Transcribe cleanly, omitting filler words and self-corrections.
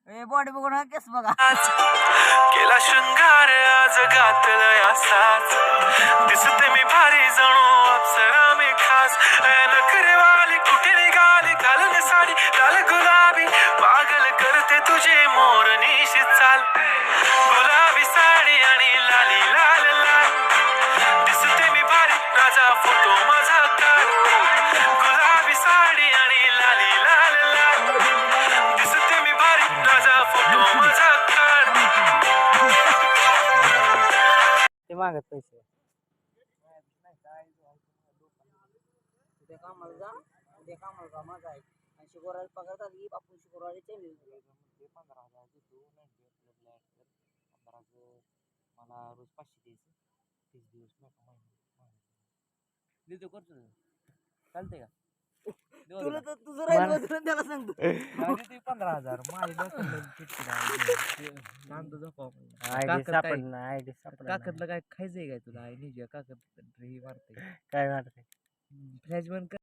body बघून केस बघा केला शृंगार आज घातलंय असाच दिसते मी भारी जणू अप्सरा मी खास नखरेवाली कुठे निघाली घालून साडी लाल गुलाबी पागल करते तुझे मोरनीशी चाल गुलाबी साडी आणि लाली लाल लाल दिसते मी भारी राजा फोटो माझा काढ गुलाबी साडी आणि लाली लाल लाल दिसते मी भारी राजा फोटो माझा काढ ते मागत पैसे उद्या कामाला जा उद्या कामाला जा माझा आहे आणि शुक्रवारी पगार झाली की आपण शुक्रवारी चेंज 15,000 देतो मला रोज 500 द्यायचं 30 दिवस देतो करतो चालते का तुला तर तुझं राहील त्याला सांगतो 15,000 काकतला काय खायचंय काय तुला आई निघ्या काकत मारते काय मारते फ्लॅश बंद